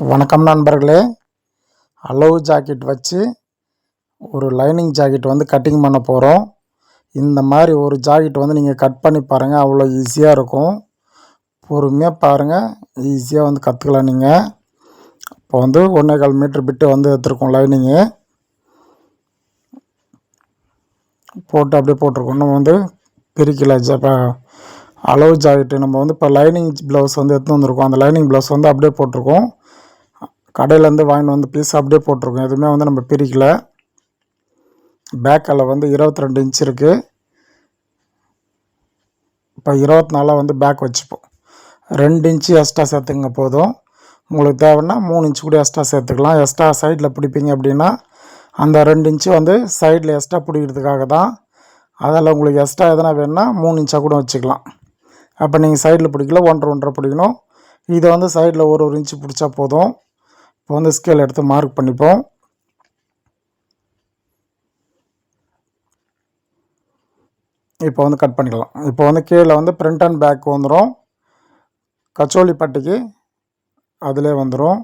வணக்கம் நண்பர்களே. அளவு ஜாக்கெட் வச்சு ஒரு லைனிங் ஜாக்கெட் கட்டிங் பண்ண போகிறோம். இந்த மாதிரி ஒரு ஜாக்கெட் நீங்கள் கட் பண்ணி பாருங்கள். அவ்வளோ ஈஸியாக இருக்கும். பொறுமையாக பாருங்கள், ஈஸியாக கற்றுக்கலாம். நீங்கள் இப்போ 1.25 மீட்டர் பிட்டு எடுத்துருக்கோம். லைனிங்கு போட்டு அப்படியே போட்டிருக்கோம். நம்ம பிரிக்கல. அளவு ஜாக்கெட்டு நம்ம இப்போ லைனிங் ப்ளவுஸ் எடுத்து வந்திருக்கோம். அந்த லைனிங் ப்ளவுஸ் அப்படியே போட்டிருக்கோம். கடையிலேருந்து வாங்கிட்டு பீஸ் அப்படியே போட்டிருக்கோம். எதுவுமே நம்ம பிரிக்கலை. பேக்கில் 22 இன்ச் இருக்குது. இப்போ 24 பேக் வச்சுப்போம். 2 இன்ச்சு எக்ஸ்ட்ரா சேர்த்துங்க போதும். உங்களுக்கு தேவைன்னா 3 இன்ச்சு கூட எக்ஸ்ட்ரா சேர்த்துக்கலாம். எக்ஸ்ட்ரா சைடில் பிடிப்பீங்க அப்படின்னா அந்த 2 இன்ச்சு சைடில் எக்ஸ்ட்ரா பிடிக்கிறதுக்காக தான். அதில் உங்களுக்கு எக்ஸ்ட்ரா எதனா வேணுன்னா 3 இன்ச்சாக கூட வச்சுக்கலாம். அப்போ நீங்கள் சைடில் பிடிக்கல, 1.5 பிடிக்கணும். இதை சைடில் ஒரு இன்ச்சு பிடிச்சா போதும். இப்போ ஸ்கேல் எடுத்து மார்க் பண்ணிப்போம். இப்போ கட் பண்ணிக்கலாம். இப்போ கீழே ஃப்ரண்ட் அண்ட் பேக் வந்துடும். கச்சோலி பட்டிக்கு அதிலே வந்துடும்.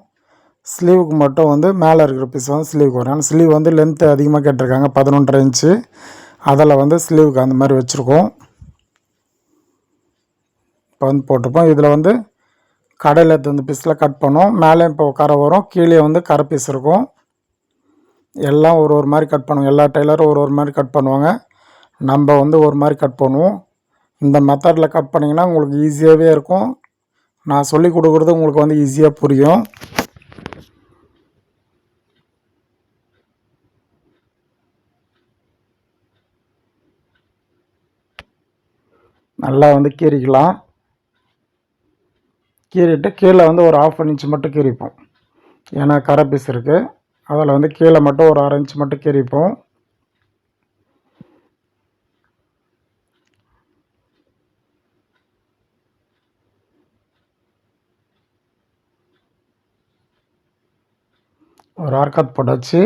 ஸ்லீவுக்கு மட்டும் மேலே இருக்கிற பீஸ் ஸ்லீவுக்கு வரும். ஆனால் ஸ்லீவ் லென்த்து அதிகமாக கேட்டிருக்காங்க, 11.5 இன்ச்சு. அதில் ஸ்லீவுக்கு அந்த மாதிரி வச்சுருக்கோம். இப்போ போட்டிருப்போம். இதில் கடையில் எடுத்து பீஸில் கட் பண்ணோம். மேலே இப்போ கரை வரும், கீழே கரை பீஸ் இருக்கும். எல்லாம் ஒரு மாதிரி கட் பண்ணுவோம். எல்லா டெய்லரும் ஒரு மாதிரி கட் பண்ணுவாங்க. நம்ம ஒரு மாதிரி கட் பண்ணுவோம். இந்த மெத்தடில் கட் பண்ணிங்கன்னா உங்களுக்கு ஈஸியாகவே இருக்கும். நான் சொல்லி கொடுக்குறது உங்களுக்கு ஈஸியாக புரியும். நல்லா கீறிக்கலாம். கீறிட்டு கீழே ஒரு 1/2 இன்ச்சு மட்டும் கீறிப்போம். ஏன்னா கரை பீஸ் இருக்குது. அதில் கீழே மட்டும் ஒரு 1/2 இன்ச்சு மட்டும் கீறிப்போம். ஒரு அரைக்காத்து போட்டாச்சு.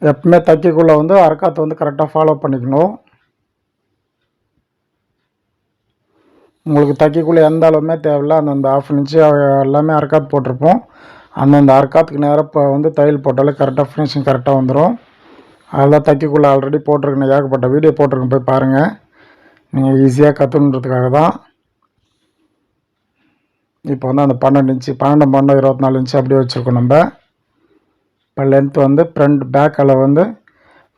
எப்பவுமே தைக்கக்குள்ளே அரைக்காத்து கரெக்டாக ஃபாலோ பண்ணிக்கணும். உங்களுக்கு தைக்கக்குள்ளே எந்த அளவுமே தேவையில்லை. அந்தந்த 1/2 இன்ச்சு எல்லாமே அரைக்காத்து போட்டிருப்போம். அந்தந்த அரைக்காத்துக்கு நேரம் இப்போ தையல் போட்டாலே கரெக்டாக ஃபினிஷிங் கரெக்டாக வந்துடும். அதெல்லாம் தைக்கக்குள்ளே ஆல்ரெடி போட்டிருக்கேன், ஏகப்பட்ட வீடியோ போட்டிருக்கேன், போய் பாருங்கள். நீங்கள் ஈஸியாக கற்றுன்றதுக்காக தான். இப்போ அந்த 12 இன்ச்சு 12 24 இன்ச்சு அப்படியே வச்சுருக்கோம். நம்ம இப்போ லென்த் ஃப்ரண்ட் பேக்கில்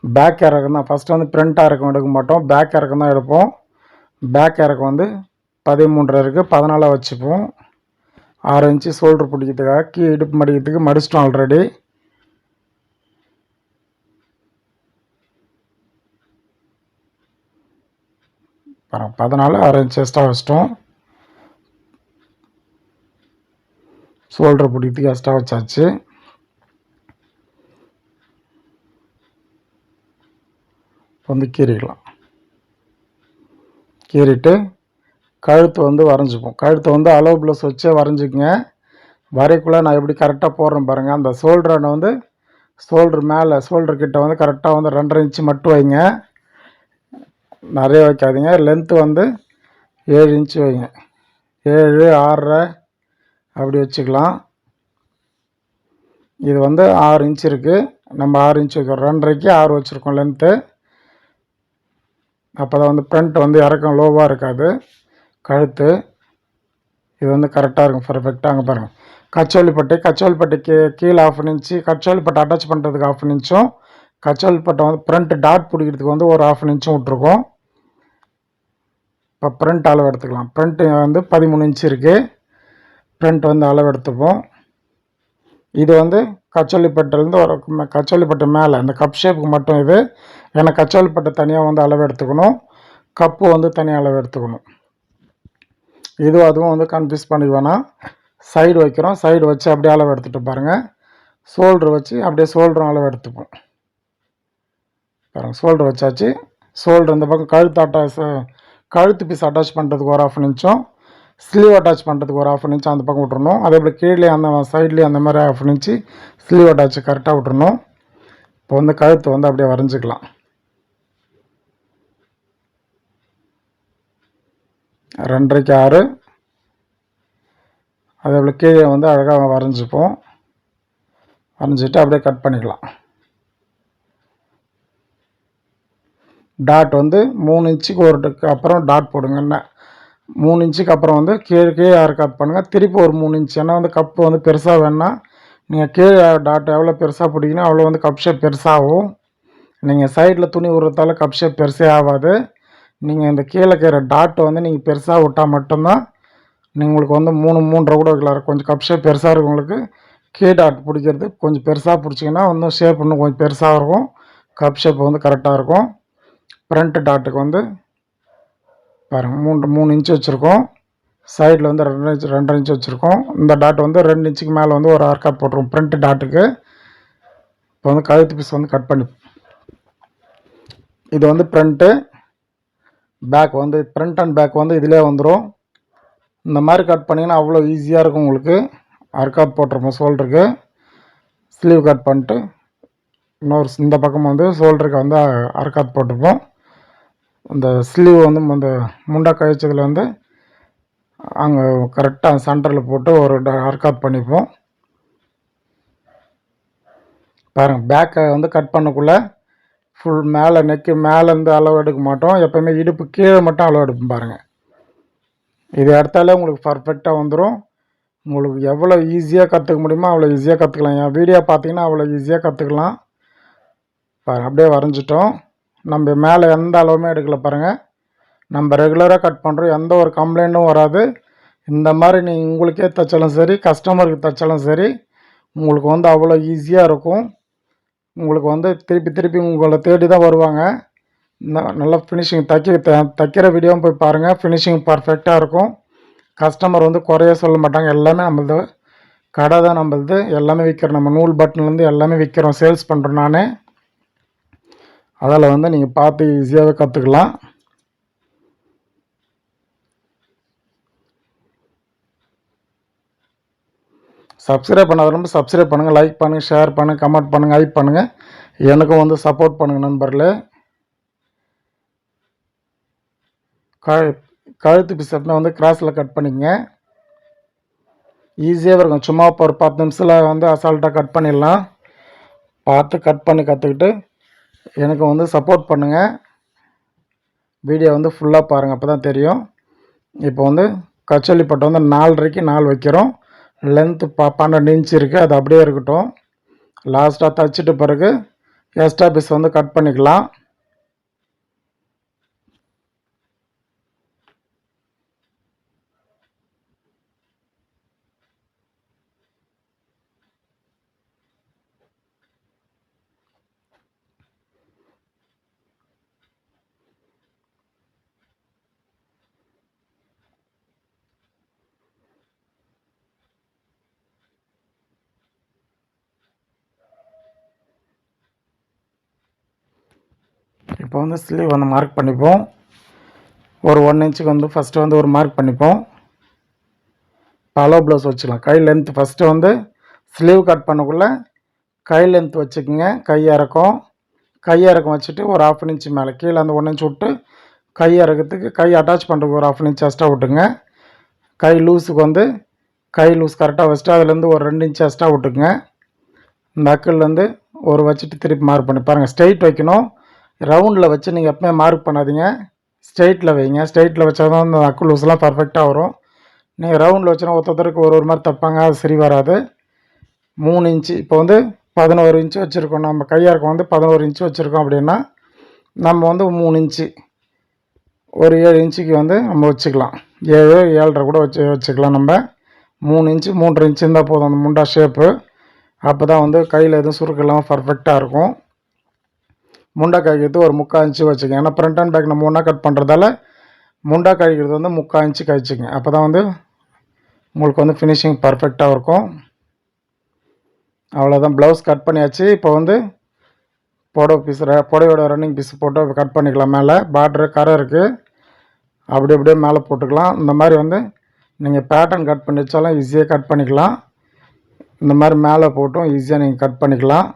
பேக் இறக்கம் தான். ஃபஸ்ட்டு ஃப்ரண்ட் இறக்கம் எடுக்க மாட்டோம், பேக் இறக்கம் தான் எடுப்போம். பேக் இறக்கம் 13 இருக்குது, 14 வச்சுப்போம். 6 இன்ச்சு ஷோல்டர் பிடிக்கிறதுக்காக இடுப்பு மடிக்கிறதுக்கு மடிச்சிட்டோம் ஆல்ரெடி. அப்புறம் 14 6 இன்ச்சு எக்ஸ்ட்ரா வச்சிட்டோம். ஷோல்டர் பிடிக்கிறதுக்கு எக்ஸ்ட்ரா வச்சாச்சு. கீறிக்கலாம். கீறிட்டு கழுத்து வரைஞ்சிப்போம். கழுத்தை அளவு ப்ளவுஸ் வச்சே வரைஞ்சிக்கங்க. வரைக்குள்ளே நான் எப்படி கரெக்டாக போடுறேன் பாருங்கள். அந்த ஷோல்டரை ஷோல்டர் மேலே ஷோல்டர் கிட்ட கரெக்டாக 2.5 இன்ச்சு மட்டும் வைங்க. நிறைய வைக்காதீங்க. லென்த்து 7 இன்ச்சு வைங்க. 7 6.5 அப்படி வச்சுக்கலாம். இது 6 இன்ச்சு இருக்குது. நம்ம 6 இன்ச்சு வைக்கிறோம். 2.5க்கு 6 வச்சுருக்கோம் லென்த்து. அப்போ தான் ஃப்ரண்ட் இறக்கம் லோவாக இருக்காது. கழுத்து இது கரெக்டாக இருக்கும், பர்ஃபெக்டாக. அங்கே பாருங்கள், கச்சோலிப்பட்டிக்கு கீழே 1/2 இன்ச்சு, கச்சோலிப்பட்டை அட்டாச் பண்ணுறதுக்கு 1/2 இன்ச்சும், கச்சோலிப்பட்டை ஃப்ரண்ட் டாட் பிடிக்கிறதுக்கு ஒரு 1/2 இன்ச்சும் விட்ருக்கோம். இப்போ ஃப்ரண்ட் அளவு எடுத்துக்கலாம். ஃப்ரண்ட்டு 13 இன்ச்சு இருக்குது. ஃப்ரண்ட் அளவு எடுத்துப்போம். இது கச்சோலிப்பட்டிலேருந்து ஒரு கச்சோலிப்பட்டை மேலே அந்த கப் ஷேப்புக்கு மட்டும் இது. ஏன்னா கச்சோலிப்பட்டை தனியாக அளவு எடுத்துக்கணும், கப்பு தனியாக அளவு எடுத்துக்கணும். அதுவும் கன்ஃபியூஸ் பண்ணி வேணாம். சைடு வைக்கிறோம், சைடு வச்சு அப்படியே அளவு எடுத்துகிட்டு பாருங்கள். ஷோல்டர் வச்சு அப்படியே ஷோல்டரும் அளவு எடுத்துப்போம். பாருங்கள், ஷோல்டர் வச்சாச்சு. ஷோல்டர் இந்த பக்கம் கழுத்து பீஸ் அட்டாச் பண்ணுறதுக்கு ஒரு 1/2 இன்ச்சும், ஸ்லீவ் அட்டாச் பண்ணுறதுக்கு ஒரு 1/2 இன்ச்சு அந்த பக்கம் விட்டுறணும். அதே போல் கீழே அந்த சைட்லேயும் அந்த மாதிரி 1/2 இன்ச்சு ஸ்லீவ் அட்டாச் கரெக்டாக விட்டுறணும். இப்போ கழுத்து அப்படியே வரைஞ்சிக்கலாம். 2.5க்கு 6 அதே போல் கீழே வந்து அழகாக வரைஞ்சிப்போம். வரைஞ்சிட்டு அப்படியே கட் பண்ணிக்கலாம். டாட் வந்து 3 இன்ச்சுக்கு அப்புறம் டாட் போடுங்க. 3 இன்ச்சுக்கு அப்புறம் வந்து கீழே கட் பண்ணுங்கள். திருப்பி ஒரு 3 இன்ச். ஏன்னா வந்து கப்பு வந்து பெருசாக வேணுன்னா நீங்கள் கீழே டாட் எவ்வளோ பெருசாக பிடிக்கணும் அவ்வளோ வந்து கப் ஷேப் பெருசாகும். நீங்கள் சைடில் துணி விடுறதால கப் ஷேப் பெருசே ஆகாது. நீங்கள் இந்த கீழே இருக்கிற டாட்டை வந்து நீங்கள் பெருசாக விட்டால் மட்டும்தான் உங்களுக்கு வந்து 3.5 கூட வைக்கலாம். கொஞ்சம் கப் ஷேப் பெருசாக இருக்கவங்களுக்கு டாட் பிடிக்கிறது கொஞ்சம் பெருசாக பிடிச்சிங்கன்னா வந்து ஷேப் இன்னும் கொஞ்சம் பெருசாக இருக்கும். கப் ஷேப் வந்து கரெக்டாக இருக்கும். ஃப்ரண்ட் டாட்டுக்கு வந்து பாருங்கள் 3 இன்ச்சு வச்சுருக்கோம். சைடில் வந்து 2.5 இன்ச்சு வச்சுருக்கோம். இந்த டாட் வந்து 2 இன்ச்சுக்கு மேலே வந்து ஒரு ஆர்காட் போட்டுருவோம் ஃப்ரண்ட் டாட்டுக்கு. இப்போ வந்து கழுத்து பீஸ் வந்து கட் பண்ணி இது வந்து ஃப்ரண்ட்டு, பேக் வந்து ஃப்ரண்ட் அண்ட் பேக் வந்து இதிலே வந்துடும். இந்த மாதிரி கட் பண்ணிங்கன்னா அவ்வளோ ஈஸியாக இருக்கும் உங்களுக்கு. ஆர்காட் போட்டுருப்போம் ஷோல்டருக்கு. ஸ்லீவ் கட் பண்ணிட்டு இந்த பக்கம் வந்து ஷோல்டருக்கு வந்து ஆர்காட் போட்டுப்போம். இந்த ஸ்லீவ் வந்து இந்த முண்டா கழிச்சதில் வந்து அங்கே கரெக்டாக சென்டரில் போட்டு ஒரு ஆர்காட் பண்ணிப்போம். பாருங்கள், பேக்கை வந்து கட் பண்ணக்குள்ளே ஃபுல் மேலே நெக்கு மேலேருந்து அளவு எடுக்க மாட்டோம். எப்போயுமே இடுப்பு கீழே மட்டும் அளவு எடுப்போம். பாருங்கள், இது எடுத்தாலே உங்களுக்கு பர்ஃபெக்டாக வந்துடும். உங்களுக்கு எவ்வளோ ஈஸியாக கற்றுக்க முடியுமோ அவ்வளோ ஈஸியாக கற்றுக்கலாம். என் வீடியோ பார்த்தீங்கன்னா அவ்வளோ ஈஸியாக கற்றுக்கலாம். அப்படியே வரைஞ்சிட்டோம். நம்ம மேலே எந்த அளவுமே எடுக்கலை. பாருங்கள், நம்ம ரெகுலராக கட் பண்ணுறோம். எந்த ஒரு கம்ப்ளைண்ட்டும் வராது. இந்த மாதிரி நீங்கள் உங்களுக்கே தைச்சாலும் சரி, கஸ்டமருக்கு தைச்சாலும் சரி, உங்களுக்கு வந்து அவ்வளோ ஈஸியாக இருக்கும். உங்களுக்கு வந்து திருப்பி உங்களை தேடி தான் வருவாங்க. நல்லா ஃபினிஷிங் தைக்கிற வீடியோவும் போய் பாருங்கள். ஃபினிஷிங் பர்ஃபெக்டாக இருக்கும். கஸ்டமர் வந்து குறைய சொல்ல மாட்டாங்க. எல்லாமே நம்மளது கடை தான். நம்மளது எல்லாமே விற்கிறோம். நம்ம நூல் பட்டன்லேருந்து எல்லாமே விற்கிறோம், சேல்ஸ் பண்ணுறோம் நான். அதில் வந்து நீங்கள் பார்த்து ஈஸியாகவே கற்றுக்கலாம். சப்ஸ்கிரைப் பண்ணாதவங்க சப்ஸ்கிரைப் பண்ணுங்கள், லைக் பண்ணுங்கள், ஷேர் பண்ணுங்கள், கமெண்ட் பண்ணுங்கள், ஹைப் பண்ணுங்கள். எனக்கும் வந்து சப்போர்ட் பண்ணுங்கள் நண்பர்களே. கழுத்து பீஸ் வந்து கிராஸில் கட் பண்ணிக்கங்க. ஈஸியாக இருக்கும். சும்மா இப்போ ஒரு 10 நிமிஷத்தில் வந்து அசால்ட்டாக கட் பண்ணிடலாம். பார்த்து கட் பண்ணி கற்றுக்கிட்டு எனக்கு வந்து சப்போர்ட் பண்ணுங்கள். வீடியோ வந்து ஃபுல்லாக பாருங்கள், அப்போ தான் தெரியும். இப்போ வந்து கச்சோலி பட்டை வந்து 4.5க்கு 4 வைக்கிறோம். லென்த்து 12 இன்ச்சு இருக்குது. அது அப்படியே இருக்கட்டும். லாஸ்ட்டாக தைச்சிட்டு பிறகு எக்ஸ்ட்ரா பீஸ் வந்து கட் பண்ணிக்கலாம். இப்போ வந்து ஸ்லீவ் வந்து மார்க் பண்ணிப்போம். ஒரு 1 இன்ச்சுக்கு வந்து ஃபஸ்ட்டு வந்து ஒரு மார்க் பண்ணிப்போம். பலோ ப்ளவுஸ் வச்சுக்கலாம். கை லென்த் ஃபஸ்ட்டு வந்து ஸ்லீவ் கட் பண்ணக்குள்ளே கை லென்த் வச்சுக்கோங்க. கை இறக்கம் வச்சுட்டு ஒரு 1/2 இன்ச்சு மேலே கீழே அந்த 1 இன்ச் விட்டு கை இறக்கத்துக்கு கை அட்டாச் பண்ணுறதுக்கு ஒரு 1/2 இன்ச் எக்ஸ்ட்ரா விட்டுங்க. கை லூஸுக்கு வந்து கை லூஸ் கரெக்டாக வச்சுட்டு அதுலேருந்து ஒரு 2 இன்ச் எக்ஸ்ட்ரா விட்டுக்குங்க. இந்த அக்கல்லேருந்து ஒரு வச்சுட்டு திருப்பி மார்க் பண்ணி பாருங்கள். ஸ்ட்ரெயிட் வைக்கணும். ரவுண்டில் வச்சு நீங்கள் எப்பவுமே மார்க் பண்ணாதீங்க, ஸ்ட்ரெயிட்டில் வைங்க. ஸ்ட்ரெயிட்டில் வச்சா தான் இந்த அக்கு லூஸ்லாம் பர்ஃபெக்டாக வரும். நீங்கள் ரவுண்டில் வச்சுனா ஒருத்தருக்கு ஒரு மாதிரி தப்பாங்க, அது சரி வராது. 3 இன்ச்சு இப்போ வந்து 11 இன்ச்சு வச்சுருக்கோம். நம்ம கையாருக்கம் வந்து 11 இன்ச்சு வச்சுருக்கோம் அப்படின்னா நம்ம வந்து 3 இன்ச்சு ஒரு 7 இன்ச்சுக்கு வந்து நம்ம வச்சுக்கலாம். 7 7.5 கூட வச்சுக்கலாம். நம்ம 3 இன்ச்சு 3.5 இன்ச்சு இருந்தால் போதும் அந்த முண்டா ஷேப்பு. அப்போ தான் வந்து கையில் எதுவும் சுருக்கெல்லாம் பர்ஃபெக்டாக இருக்கும். முண்டா கழிக்கிறது ஒரு 3/4 இன்ச்சு வச்சுக்கோங்க. ஏன்னா ஃப்ரண்ட் அண்ட் பேக் நம்ம ஒன்றா கட் பண்ணுறதால முண்டா கழிக்கிறது வந்து 3/4 இன்ச்சு கழிச்சிங்க. அப்போ தான் வந்து உங்களுக்கு வந்து ஃபினிஷிங் பர்ஃபெக்டாக இருக்கும். அவ்வளோதான், ப்ளவுஸ் கட் பண்ணியாச்சு. இப்போ வந்து புடவையோட ரன்னிங் பீஸ் போட்டு கட் பண்ணிக்கலாம். மேலே பார்ட்ரு கரை இருக்குது, அப்படியே மேலே போட்டுக்கலாம். இந்த மாதிரி வந்து நீங்கள் பேட்டர்ன் கட் பண்ணி வச்சாலும் ஈஸியாக கட் பண்ணிக்கலாம். இந்த மாதிரி மேலே போட்டும் ஈஸியாக நீங்கள் கட் பண்ணிக்கலாம்.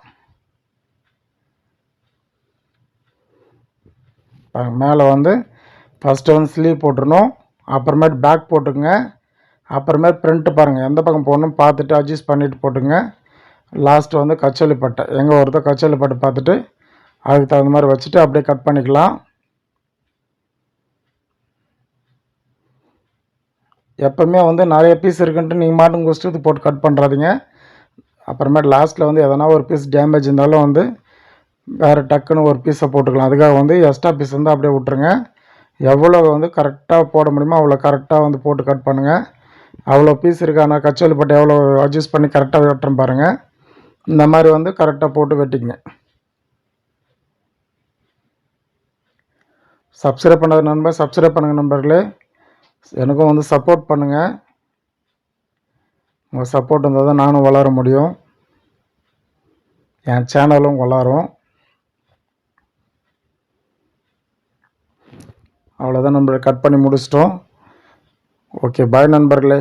மேலே வந்து ஃபஸ்ட்டு வந்து ஸ்லீவ் போட்டுருணும், அப்புறமேட்டு பேக் போட்டுக்குங்க, அப்புறமே பிரிண்ட்டு பாருங்கள், எந்த பக்கம் போடணும் பார்த்துட்டு அட்ஜஸ்ட் பண்ணிவிட்டு போட்டுங்க. லாஸ்ட்டு வந்து கச்சோலி பட்டை எங்கே வருதோ கச்சோலி பட்டை பார்த்துட்டு அதுக்கு தகுந்த மாதிரி வச்சுட்டு அப்படியே கட் பண்ணிக்கலாம். எப்போவுமே வந்து நிறைய பீஸ் இருக்குன்ட்டு நீங்கள் மாட்டுங்க உங்கள் இஷ்டத்துக்கு போட்டு கட் பண்ணுறாதீங்க. அப்புறமேட்டு லாஸ்ட்டில் வந்து எதனா ஒரு பீஸ் டேமேஜ் இருந்தாலும் வந்து வேறு டக்குன்னு ஒரு பீஸை போட்டுக்கலாம். அதுக்காக வந்து எக்ஸ்ட்ரா பீஸ் வந்து அப்படியே விட்ருங்க. எவ்வளோ வந்து கரெக்டாக போட முடியுமோ அவ்வளோ கரெக்டாக வந்து போட்டு கட் பண்ணுங்கள். அவ்வளோ பீஸ் இருக்கான கச்சோலி பட்டை எவ்வளோ அட்ஜஸ்ட் பண்ணி கரெக்டாக வெட்டுறேன் பாருங்கள். இந்த மாதிரி வந்து கரெக்டாக போட்டு வெட்டிங்க. சப்ஸ்கிரைப் பண்ணாத நண்பர் சப்ஸ்கிரைப் பண்ணுங்கள் நண்பர்களே. எனக்கும் வந்து சப்போர்ட் பண்ணுங்கள். உங்கள் சப்போர்ட் இருந்தால் தான் நானும் வளர முடியும், என் சேனலும் வளரும். அவ்வளோதான் நண்பர்களே, கட் பண்ணி முடிச்சிட்டோம். ஓகே, பாய் நண்பர்களே.